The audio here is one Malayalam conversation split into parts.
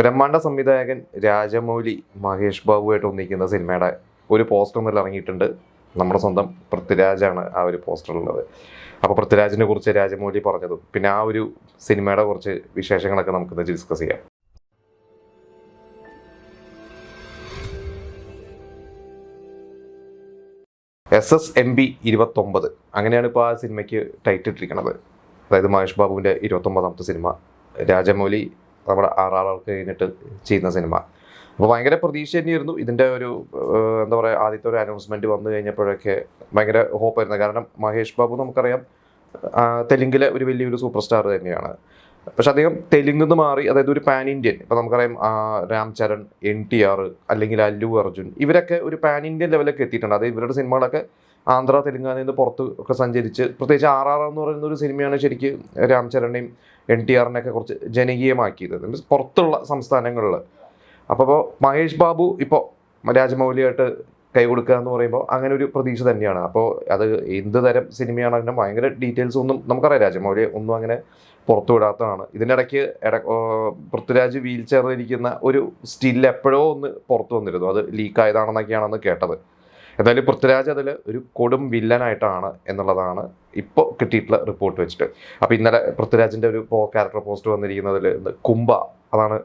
ബ്രഹ്മാണ്ഡ സംവിധായകൻ രാജമൗലി മഹേഷ് ബാബുവായിട്ട് ഒന്നിക്കുന്ന സിനിമയുടെ ഒരു പോസ്റ്റർ ഒന്നിൽ ഇറങ്ങിയിട്ടുണ്ട്. നമ്മുടെ സ്വന്തം പൃഥ്വിരാജാണ് ആ ഒരു പോസ്റ്ററിലുള്ളത്. അപ്പോൾ പൃഥ്വിരാജിനെ കുറിച്ച് രാജമൗലി പറഞ്ഞതും പിന്നെ ആ ഒരു സിനിമയുടെ കുറച്ച് വിശേഷങ്ങളൊക്കെ നമുക്കിന്ന് ഡിസ്കസ് ചെയ്യാം. SSMB 29 അങ്ങനെയാണ് ഇപ്പോൾ ആ സിനിമയ്ക്ക് ടൈറ്റിൽ ഇട്ടിരിക്കുന്നത്. അതായത് മഹേഷ് ബാബുവിൻ്റെ 29ാമത്തെ സിനിമ. രാജമൗലി നമ്മുടെ RRR കഴിഞ്ഞിട്ട് ചെയ്യുന്ന സിനിമ. അപ്പോൾ ഭയങ്കര പ്രതീക്ഷ തന്നെയായിരുന്നു. ഇതിൻ്റെ ഒരു എന്താ പറയുക, ആദ്യത്തെ ഒരു അനൗൺസ്മെൻറ്റ് വന്നു കഴിഞ്ഞപ്പോഴൊക്കെ ഭയങ്കര ഹോപ്പായിരുന്നു. കാരണം മഹേഷ് ബാബു നമുക്കറിയാം തെലുങ്കിലെ ഒരു വലിയൊരു സൂപ്പർ സ്റ്റാർ തന്നെയാണ്. പക്ഷെ അദ്ദേഹം തെലുങ്കിൽ നിന്ന് മാറി, അതായത് ഒരു പാൻ ഇന്ത്യൻ, ഇപ്പോൾ നമുക്കറിയാം രാം ചരൺ, NTR അല്ലെങ്കിൽ അല്ലു അർജുൻ, ഇവരൊക്കെ ഒരു പാൻ ഇന്ത്യൻ ലെവലൊക്കെ എത്തിയിട്ടുണ്ട്. അതായത് ഇവരുടെ സിനിമകളൊക്കെ ആന്ധ്ര തെലുങ്കാനയിൽ നിന്ന് പുറത്ത് ഒക്കെ സഞ്ചരിച്ച്, പ്രത്യേകിച്ച് RRR എന്ന് പറയുന്ന ഒരു സിനിമയാണ് ശരിക്ക് രാം ചരണിനെയും NTRനെയൊക്കെ കുറച്ച് ജനകീയമാക്കിയത് മീൻസ് പുറത്തുള്ള സംസ്ഥാനങ്ങളിൽ. അപ്പോൾ മഹേഷ് ബാബു ഇപ്പോൾ രാജമൗലിയായിട്ട് കൈ കൊടുക്കുക എന്ന് പറയുമ്പോൾ അങ്ങനെ ഒരു പ്രതീക്ഷ തന്നെയാണ്. അപ്പോൾ അത് എന്ത് തരം സിനിമയാണ്, അതിൻ്റെ ഭയങ്കര ഡീറ്റെയിൽസ് ഒന്നും നമുക്കറിയാം. രാജമൗലി ഒന്നും അങ്ങനെ പുറത്തു വിടാത്തതാണ്. ഇതിനിടയ്ക്ക് പൃഥ്വിരാജ് വീൽ ചെയറിലിരിക്കുന്ന ഒരു സ്റ്റിൽ എപ്പോഴോ ഒന്ന് പുറത്തു വന്നിരുന്നു. അത് ലീക്കായതാണെന്നൊക്കെയാണെന്ന് കേട്ടത്. എന്തായാലും പൃഥ്വിരാജ് അതിൽ ഒരു കൊടും വില്ലനായിട്ടാണ് എന്നുള്ളതാണ് ഇപ്പോൾ കിട്ടിയിട്ടുള്ള റിപ്പോർട്ട് വെച്ചിട്ട്. അപ്പോൾ ഇന്നലെ പൃഥ്വിരാജിൻ്റെ ഒരു ക്യാരക്ടർ പോസ്റ്റ് വന്നിരിക്കുന്നതിൽ കുംഭ, അതാണ്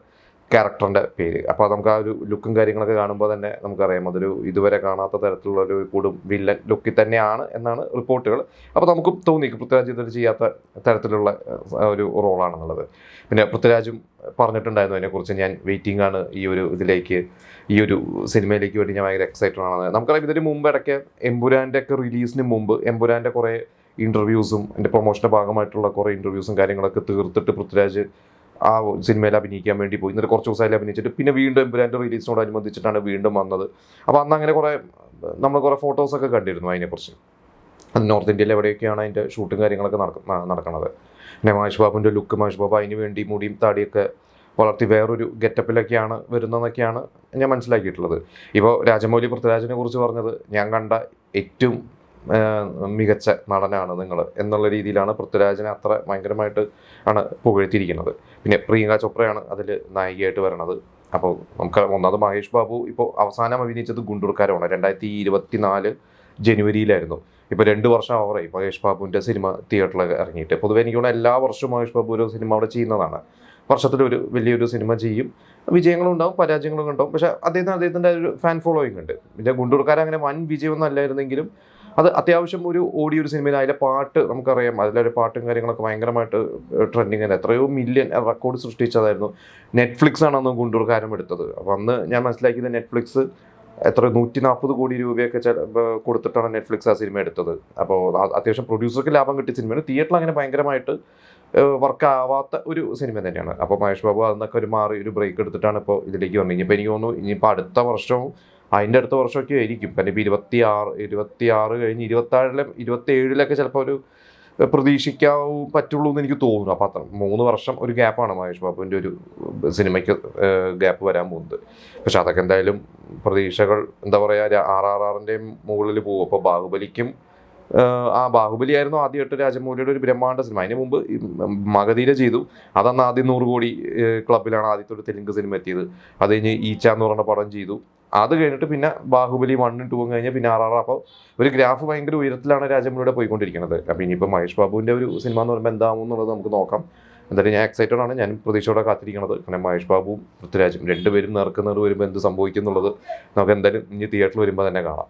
ക്യാരക്ടറിൻ്റെ പേര്. അപ്പോൾ നമുക്ക് ആ ഒരു ലുക്കും കാര്യങ്ങളൊക്കെ കാണുമ്പോൾ തന്നെ നമുക്കറിയാം അതൊരു ഇതുവരെ കാണാത്ത തരത്തിലുള്ള ഒരു കൊടും വില്ലൻ ലുക്കിൽ തന്നെയാണ് എന്നാണ് റിപ്പോർട്ടുകൾ. അപ്പോൾ നമുക്കും തോന്നി പൃഥ്വിരാജ് ഇതൊരു ചെയ്യാത്ത തരത്തിലുള്ള ഒരു റോളാണെന്നുള്ളത്. പിന്നെ പൃഥ്വിരാജും പറഞ്ഞിട്ടുണ്ടായിരുന്നു അതിനെക്കുറിച്ച്, ഞാൻ വെയിറ്റിംഗ് ആണ് ഈ ഒരു ഇതിലേക്ക്, ഈ ഒരു സിനിമയിലേക്ക് വേണ്ടി ഞാൻ ഭയങ്കര എക്സൈറ്റഡ് ആണെന്ന്. നമുക്കറിയാം ഇതിന് മുമ്പ് ഇടയ്ക്ക് എമ്പുരാൻ്റെ ഒക്കെ റിലീസിന് മുമ്പ് എമ്പുരാൻ്റെ കുറേ ഇൻ്റർവ്യൂസും എൻ്റെ പ്രൊമോഷൻ്റെ ഭാഗമായിട്ടുള്ള കുറേ ഇൻ്റർവ്യൂസും കാര്യങ്ങളൊക്കെ തീർത്തിട്ട് പൃഥ്വിരാജ് ആ സിനിമയിൽ അഭിനയിക്കാൻ വേണ്ടി പോയി. എന്നിട്ട് കുറച്ച് ദിവസമായാലും അഭിനയിച്ചിട്ട് പിന്നെ വീണ്ടും എമ്പുരാൻ്റെ റിലീസിനോടനുബന്ധിച്ചിട്ടാണ് വീണ്ടും വന്നത്. അപ്പോൾ അന്ന് അങ്ങനെ നമ്മൾ കുറേ ഫോട്ടോസൊക്കെ കണ്ടിരുന്നു അതിനെക്കുറിച്ച്. അത് നോർത്ത് ഇന്ത്യയിൽ എവിടെയൊക്കെയാണ് അതിൻ്റെ ഷൂട്ടും കാര്യങ്ങളൊക്കെ നടക്കുന്നത്. പിന്നെ മഹേഷ് ബാബുവിൻ്റെ ലുക്ക്, മഹേഷ് ബാബു അതിന് വേണ്ടി മുടിയും താടിയൊക്കെ വളർത്തി വേറൊരു ഗെറ്റപ്പിലൊക്കെയാണ് വരുന്നതെന്നൊക്കെയാണ് ഞാൻ മനസ്സിലാക്കിയിട്ടുള്ളത്. ഇപ്പോൾ രാജമൗലി പൃഥ്വിരാജിനെ കുറിച്ച് പറഞ്ഞത്, ഞാൻ കണ്ട ഏറ്റവും മികച്ച നടനാണ് നിങ്ങൾ എന്നുള്ള രീതിയിലാണ് പൃഥ്വിരാജിനെ അത്ര ഭയങ്കരമായിട്ട് ആണ് പുകഴ്ത്തിയിരിക്കുന്നത്. പിന്നെ പ്രിയങ്ക ചോപ്രയാണ് അതിൽ നായികയായിട്ട് വരണത്. അപ്പോൾ നമുക്ക് ഒന്നാമത് മഹേഷ് ബാബു ഇപ്പോൾ അവസാനം അഭിനയിച്ചത് ഗുണ്ടൂർക്കാരമാണ് 2024 ജനുവരിയിലായിരുന്നു. ഇപ്പോൾ 2 വർഷം ആവറായി മഹേഷ് ബാബുവിൻ്റെ സിനിമ തിയേറ്ററിൽ ഇറങ്ങിയിട്ട്. പൊതുവെ എനിക്ക് തോന്നുന്നു എല്ലാ വർഷവും മഹേഷ് ബാബു ഒരു സിനിമ അവിടെ ചെയ്യുന്നതാണ്. വർഷത്തിലൊരു വലിയൊരു സിനിമ ചെയ്യും. വിജയങ്ങളും ഉണ്ടാവും, പരാജയങ്ങളും ഉണ്ടാവും. പക്ഷേ അദ്ദേഹത്തിൻ്റെ ഒരു ഫാൻ ഫോളോയിങ് ഉണ്ട്. പിന്നെ ഗുണ്ടൂർക്കാരൻ അങ്ങനെ വൻ വിജയമൊന്നും അല്ലായിരുന്നെങ്കിലും അത് അത്യാവശ്യം ഒരു ഓടിയൊരു സിനിമയിൽ അതിലെ പാട്ട് നമുക്കറിയാം, അതിലൊരു പാട്ടും കാര്യങ്ങളൊക്കെ ഭയങ്കരമായിട്ട് ട്രെൻഡിങ് ആയിരുന്നു. എത്രയോ മില്യൺ റെക്കോർഡ് സൃഷ്ടിച്ചതായിരുന്നു. നെറ്റ്ഫ്ലിക്സ് ആണ് അന്ന് ഗുണ്ടൂർക്കാരൻ എടുത്തത്. അപ്പോൾ അന്ന് ഞാൻ മനസ്സിലാക്കിയത് നെറ്റ്ഫ്ലിക്സ് 140 കോടി രൂപയൊക്കെ കൊടുത്തിട്ടാണ് നെറ്റ്ഫ്ലിക്സ് ആ സിനിമ എടുത്തത്. അപ്പോൾ അത്യാവശ്യം പ്രൊഡ്യൂസർക്ക് ലാഭം കിട്ടിയ സിനിമയാണ്. തിയേറ്ററിൽ അങ്ങനെ ഭയങ്കരമായിട്ട് വർക്കാവാത്ത ഒരു സിനിമ തന്നെയാണ്. അപ്പോൾ മഹേഷ് ബാബു അതിനൊക്കെ ഒരു മാറി ഒരു ബ്രേക്ക് എടുത്തിട്ടാണ് ഇപ്പോൾ ഇതിലേക്ക് വന്നത്. ഇനിയിപ്പോൾ എനിക്ക് തോന്നുന്നു ഇനിയിപ്പോൾ അടുത്ത വർഷവും അതിൻ്റെ അടുത്ത വർഷമൊക്കെ ആയിരിക്കും. കാരണം ഇപ്പോൾ 26 കഴിഞ്ഞ് 27 ചിലപ്പോൾ ഒരു പ്രതീക്ഷിക്കാൻ പറ്റുള്ളൂ എന്ന് എനിക്ക് തോന്നുന്നു. അപ്പോൾ അത്ര 3 വർഷം ഒരു ഗ്യാപ്പാണ് മഹേഷ് ബാബുവിൻ്റെ ഒരു സിനിമയ്ക്ക് ഗ്യാപ്പ് വരാൻ പോകുന്നത്. പക്ഷെ അതൊക്കെ എന്തായാലും പ്രതീക്ഷകൾ എന്താ പറയുക RRRൻ്റെയും മുകളിൽ പോകും. അപ്പോൾ ബാഹുബലിക്കും ബാഹുബലിയായിരുന്നു ആദ്യമായിട്ട് രാജമൗലിയുടെ ഒരു ബ്രഹ്മാണ്ഡ സിനിമ. അതിന് മുമ്പ് മഗധീര ചെയ്തു. അതന്ന് ആദ്യം 100 കോടി ക്ലബിലാണ് ആദ്യത്തെ ഒരു തെലുങ്ക് സിനിമ എത്തിയത്. അത് കഴിഞ്ഞ് ഈച്ച എന്ന് പറഞ്ഞ പടം ചെയ്തു. അത് കഴിഞ്ഞിട്ട് പിന്നെ ബാഹുബലി 1ഉം 2ഉം കഴിഞ്ഞ് പിന്നെ RRR. അപ്പോൾ ഒരു ഗ്രാഫ് ഭയങ്കര ഉയരത്തിലാണ് രാജമൗലിയുടെ പോയിക്കൊണ്ടിരിക്കുന്നത്. അപ്പോൾ ഇനിയിപ്പോൾ മഹേഷ് ബാബുവിൻ്റെ ഒരു സിനിമ എന്ന് പറയുമ്പോൾ എന്താവും എന്നുള്ളത് നമുക്ക് നോക്കാം. എന്തായാലും ഞാൻ എക്സൈറ്റഡ് ആണ്, ഞാൻ പ്രതീക്ഷയോടെ കാത്തിരിക്കുന്നത്. കാരണം മഹേഷ് ബാബുവും പൃഥ്വിരാജും രണ്ടുപേരും നേർക്കുന്നവർ വരുമ്പോൾ എന്ത് സംഭവിക്കും എന്നുള്ളത് നമുക്ക് എന്തായാലും ഇനി തിയേറ്ററിൽ വരുമ്പോൾ തന്നെ കാണാം.